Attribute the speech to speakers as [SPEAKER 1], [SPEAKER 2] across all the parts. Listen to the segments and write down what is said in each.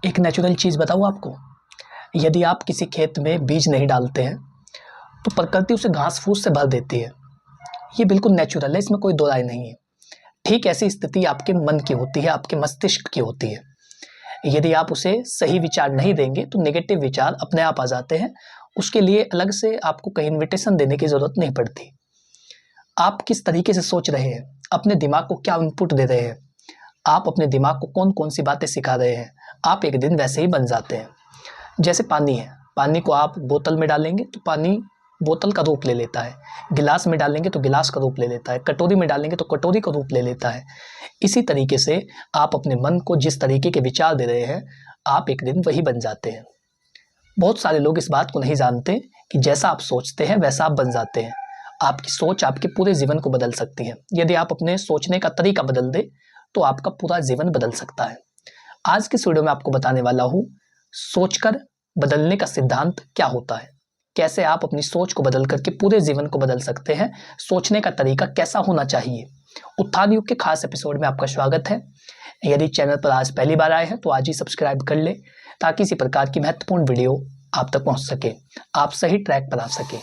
[SPEAKER 1] एक नेचुरल चीज़ बताऊँ आपको, यदि आप किसी खेत में बीज नहीं डालते हैं तो प्रकृति उसे घास फूस से भर देती है। ये बिल्कुल नेचुरल है, इसमें कोई दो राय नहीं है। ठीक ऐसी स्थिति आपके मन की होती है, आपके मस्तिष्क की होती है। यदि आप उसे सही विचार नहीं देंगे तो नेगेटिव विचार अपने आप आ जाते हैं। उसके लिए अलग से आपको कहीं इन्विटेशन देने की ज़रूरत नहीं पड़ती। आप किस तरीके से सोच रहे हैं, अपने दिमाग को क्या इनपुट दे रहे हैं, आप अपने दिमाग को कौन कौन सी बातें सिखा रहे हैं, आप एक दिन वैसे ही बन जाते हैं। जैसे पानी है, पानी को आप बोतल में डालेंगे तो पानी बोतल का रूप ले लेता है, गिलास में डालेंगे तो गिलास का रूप ले लेता है, कटोरी में डालेंगे तो कटोरी का रूप ले लेता है। इसी तरीके से आप अपने मन को जिस तरीके के विचार दे रहे हैं, आप एक दिन वही बन जाते हैं। बहुत सारे लोग इस बात को नहीं जानते कि जैसा आप सोचते हैं वैसा आप बन जाते हैं। आपकी सोच आपके पूरे जीवन को बदल सकती है। यदि आप अपने सोचने का तरीका बदल दे तो आपका पूरा जीवन बदल सकता है। आज के वीडियो में आपको बताने वाला हूँ, सोचकर बदलने का सिद्धांत क्या होता है, कैसे आप अपनी सोच को बदल करके पूरे जीवन को बदल सकते हैं, सोचने का तरीका कैसा होना चाहिए। उत्थान युग के खास एपिसोड में आपका स्वागत है। यदि चैनल पर आज पहली बार आए हैं तो आज ही सब्सक्राइब कर ले, ताकि इसी प्रकार की महत्वपूर्ण वीडियो आप तक पहुंच सके, आप सही ट्रैक पर आ सके,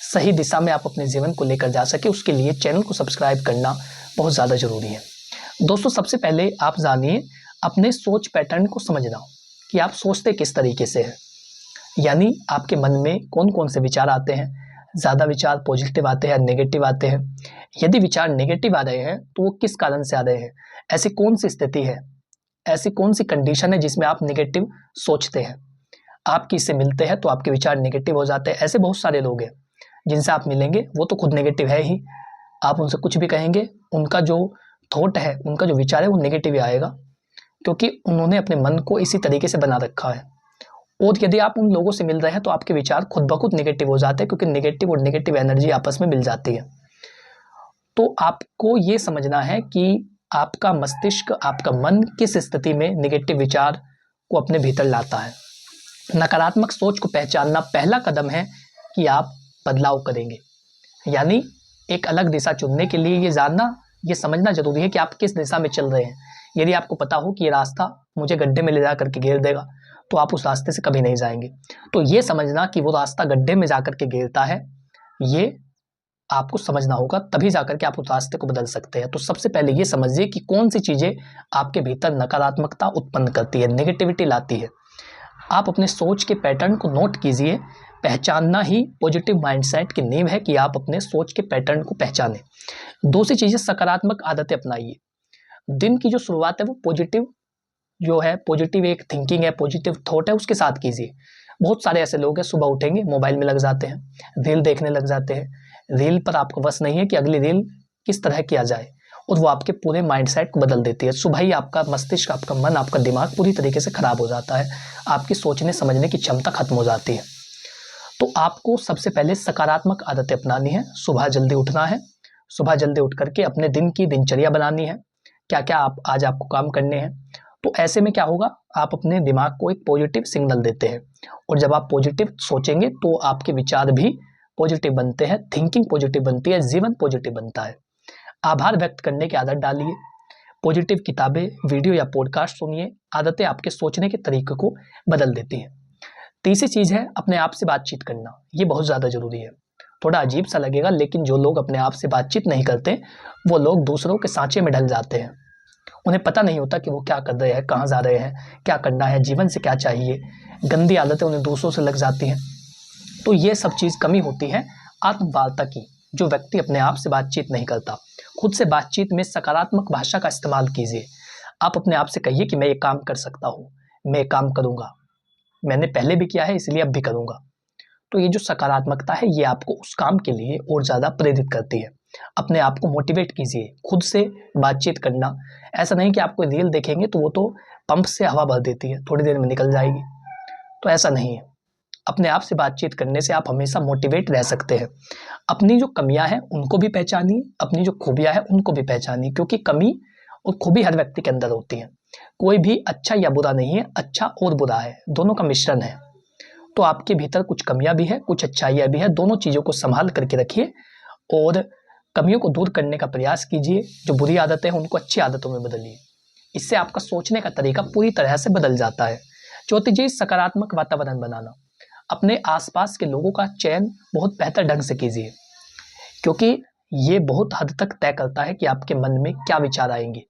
[SPEAKER 1] सही दिशा में आप अपने जीवन को लेकर जा सके। उसके लिए चैनल को सब्सक्राइब करना बहुत ज़्यादा जरूरी है। दोस्तों, सबसे पहले आप जानिए अपने सोच पैटर्न को समझना कि आप सोचते किस तरीके से हैं, यानी आपके मन में कौन कौन से विचार आते हैं। ज़्यादा विचार पॉजिटिव आते हैं, नेगेटिव आते हैं। यदि विचार नेगेटिव आ रहे हैं तो वो किस कारण से आ रहे हैं, ऐसी कौन सी स्थिति है, ऐसी कौन सी कंडीशन है जिसमें आप नेगेटिव सोचते हैं। आप किससे मिलते हैं तो आपके विचार नेगेटिव हो जाते हैं। ऐसे बहुत सारे लोग हैं जिनसे आप मिलेंगे, वो तो खुद नेगेटिव है ही। आप उनसे कुछ भी कहेंगे, उनका जो थॉट है, उनका जो विचार है वो नेगेटिव ही आएगा, क्योंकि उन्होंने अपने मन को इसी तरीके से बना रखा है। और यदि आप उन लोगों से मिल रहे हैं तो आपके विचार खुद ब खुद नेगेटिव हो जाते हैं, क्योंकि नेगेटिव और नेगेटिव एनर्जी आपस में मिल जाती है। तो आपको ये समझना है कि आपका मस्तिष्क, आपका मन किस स्थिति में नेगेटिव विचार को अपने भीतर लाता है। नकारात्मक सोच को पहचानना पहला कदम है कि आप बदलाव करेंगे, यानी एक अलग दिशा चुनने के लिए ये जानना, ये समझना जरूरी है कि आप किस दिशा में चल रहे हैं। यदि आपको पता हो कि ये रास्ता मुझे गड्ढे में ले जा करके घेर देगा तो आप उस रास्ते से कभी नहीं जाएंगे। तो ये समझना कि वो रास्ता गड्ढे में जाकर के घेरता है, ये आपको समझना होगा, तभी जाकर के आप उस रास्ते को बदल सकते हैं। तो सबसे पहले ये समझिए कि कौन सी चीज़ें आपके भीतर नकारात्मकता उत्पन्न करती है, नेगेटिविटी लाती है। आप अपने सोच के पैटर्न को नोट कीजिए। पहचानना ही पॉजिटिव माइंडसेट की नींव है कि आप अपने सोच के पैटर्न को पहचानें। दूसरी चीज़ है, सकारात्मक आदतें अपनाइए। दिन की जो शुरुआत है वो पॉजिटिव जो है, पॉजिटिव एक थिंकिंग है, पॉजिटिव थॉट है, उसके साथ कीजिए। बहुत सारे ऐसे लोग हैं, सुबह उठेंगे मोबाइल में लग जाते हैं, रील देखने लग जाते हैं। रील पर आपको बस नहीं है कि अगली रील किस तरह किया जाए, और वो आपके पूरे माइंडसेट को बदल देती है। सुबह ही आपका मस्तिष्क, आपका मन, आपका दिमाग पूरी तरीके से खराब हो जाता है, आपकी सोचने समझने की क्षमता खत्म हो जाती है। तो आपको सबसे पहले सकारात्मक आदतें अपनानी है। सुबह जल्दी उठना है, सुबह जल्दी उठ करके अपने दिन की दिनचर्या बनानी है, क्या क्या आप आज आपको काम करने हैं। तो ऐसे में क्या होगा, आप अपने दिमाग को एक पॉजिटिव सिग्नल देते हैं, और जब आप पॉजिटिव सोचेंगे तो आपके विचार भी पॉजिटिव बनते हैं, थिंकिंग पॉजिटिव बनती है, जीवन पॉजिटिव बनता है। आभार व्यक्त करने की आदत डालिए। पॉजिटिव किताबें, वीडियो या पॉडकास्ट सुनिए। आदतें आपके सोचने के तरीके को बदल देती हैं। तीसरी चीज़ है अपने आप से बातचीत करना। ये बहुत ज़्यादा ज़रूरी है। थोड़ा अजीब सा लगेगा, लेकिन जो लोग अपने आप से बातचीत नहीं करते वो लोग दूसरों के सांचे में ढल जाते हैं। उन्हें पता नहीं होता कि वो क्या कर रहे हैं, कहाँ जा रहे हैं, क्या करना है, जीवन से क्या चाहिए। गंदी आदतें उन्हें दूसरों से लग जाती हैं। तो ये सब चीज़ कमी होती है आत्मवार्ता की, जो व्यक्ति अपने आप से बातचीत नहीं करता। खुद से बातचीत में सकारात्मक भाषा का इस्तेमाल कीजिए। आप अपने आप से कहिए कि मैं ये काम कर सकता हूँ, मैं ये काम करूँगा, मैंने पहले भी किया है इसलिए अब भी करूँगा। तो ये जो सकारात्मकता है ये आपको उस काम के लिए और ज़्यादा प्रेरित करती है। अपने आप को मोटिवेट कीजिए, खुद से बातचीत करना। ऐसा नहीं कि आप कोई रील देखेंगे तो वो तो पंप से हवा भर देती है, थोड़ी देर में निकल जाएगी, तो ऐसा नहीं है। अपने आप से बातचीत करने से आप हमेशा मोटिवेट रह सकते हैं। अपनी जो कमियां हैं उनको भी पहचानिए, अपनी जो खूबियां हैं उनको भी पहचानिए, क्योंकि कमी और खूबी हर व्यक्ति के अंदर होती है। कोई भी अच्छा या बुरा नहीं है, अच्छा और बुरा है, दोनों का मिश्रण है। तो आपके भीतर कुछ कमियां भी है, कुछ अच्छाइयां भी है, दोनों चीज़ों को संभाल करके रखिए और कमियों को दूर करने का प्रयास कीजिए। जो बुरी आदतें हैं उनको अच्छी आदतों में बदलिए। इससे आपका सोचने का तरीका पूरी तरह से बदल जाता है। चौथी चीज, सकारात्मक वातावरण बनाना। अपने आसपास के लोगों का चयन बहुत बेहतर ढंग से कीजिए, क्योंकि ये बहुत हद तक तय करता है कि आपके मन में क्या विचार आएंगे,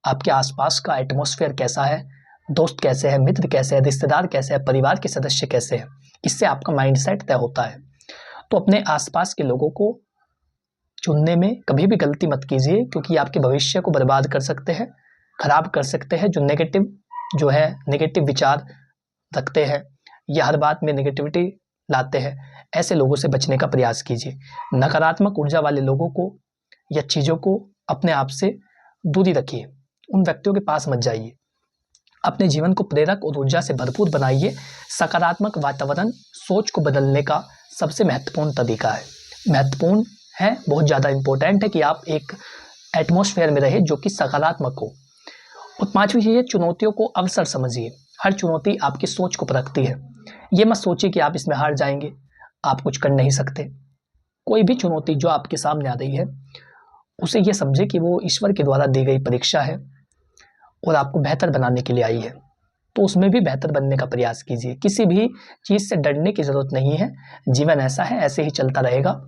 [SPEAKER 1] आपके आसपास का एटमॉस्फेयर कैसा है, दोस्त कैसे हैं, मित्र कैसे हैं, रिश्तेदार कैसे हैं, परिवार के सदस्य कैसे हैं। इससे आपका माइंडसेट तय होता है। तो अपने आसपास के लोगों को चुनने में कभी भी गलती मत कीजिए, क्योंकि आपके भविष्य को बर्बाद कर सकते हैं, खराब कर सकते हैं। जो नेगेटिव विचार रखते हैं या हर बात में नेगेटिविटी लाते हैं, ऐसे लोगों से बचने का प्रयास कीजिए। नकारात्मक ऊर्जा वाले लोगों को या चीज़ों को अपने आप से दूरी रखिए, उन व्यक्तियों के पास मत जाइए। अपने जीवन को प्रेरक और ऊर्जा से भरपूर बनाइए। सकारात्मक वातावरण सोच को बदलने का सबसे महत्वपूर्ण तरीका है। बहुत ज़्यादा इंपॉर्टेंट है कि आप एक एटमॉस्फेयर में रहे जो कि सकारात्मक हो। और पांचवी चीज़ है, चुनौतियों को अवसर समझिए। हर चुनौती आपकी सोच को परखती है। ये मत सोचिए कि आप इसमें हार जाएंगे, आप कुछ कर नहीं सकते। कोई भी चुनौती जो आपके सामने आ रही है, उसे ये समझे कि वो ईश्वर के द्वारा दी गई परीक्षा है और आपको बेहतर बनाने के लिए आई है। तो उसमें भी बेहतर बनने का प्रयास कीजिए। किसी भी चीज़ से डरने की ज़रूरत नहीं है। जीवन ऐसा है, ऐसे ही चलता रहेगा।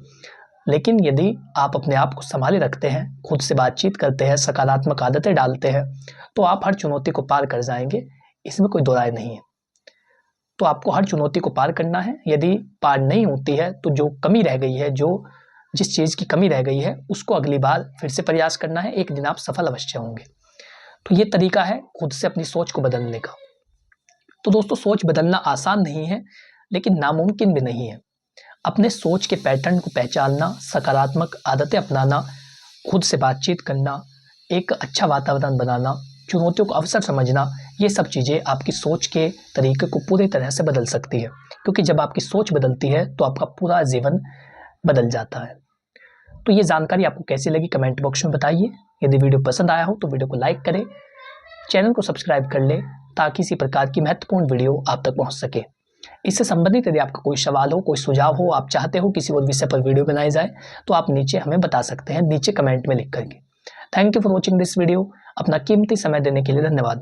[SPEAKER 1] लेकिन यदि आप अपने आप को संभाले रखते हैं, खुद से बातचीत करते हैं, सकारात्मक आदतें डालते हैं, तो आप हर चुनौती को पार कर जाएंगे। इसमें कोई दो राय नहीं है। तो आपको हर चुनौती को पार करना है। यदि पार नहीं होती है तो जो कमी रह गई है, जिस चीज़ की कमी रह गई है, उसको अगली बार फिर से प्रयास करना है। एक दिन आप सफल अवश्य होंगे। तो ये तरीका है खुद से अपनी सोच को बदलने का। तो दोस्तों, सोच बदलना आसान नहीं है, लेकिन नामुमकिन भी नहीं है। अपने सोच के पैटर्न को पहचानना, सकारात्मक आदतें अपनाना, खुद से बातचीत करना, एक अच्छा वातावरण बनाना, चुनौतियों को अवसर समझना, ये सब चीज़ें आपकी सोच के तरीके को पूरी तरह से बदल सकती है। क्योंकि जब आपकी सोच बदलती है तो आपका पूरा जीवन बदल जाता है। तो ये जानकारी आपको कैसी लगी कमेंट बॉक्स में बताइए। यदि वीडियो पसंद आया हो तो वीडियो को लाइक करें, चैनल को सब्सक्राइब कर लें, ताकि इसी प्रकार की महत्वपूर्ण वीडियो आप तक पहुंच सके। इससे संबंधित यदि आपका कोई सवाल हो, कोई सुझाव हो, आप चाहते हो किसी और विषय पर वीडियो बनाई जाए, तो आप नीचे हमें बता सकते हैं, नीचे कमेंट में लिख करके। Thank you for watching this video. अपना कीमती समय देने के लिए धन्यवाद।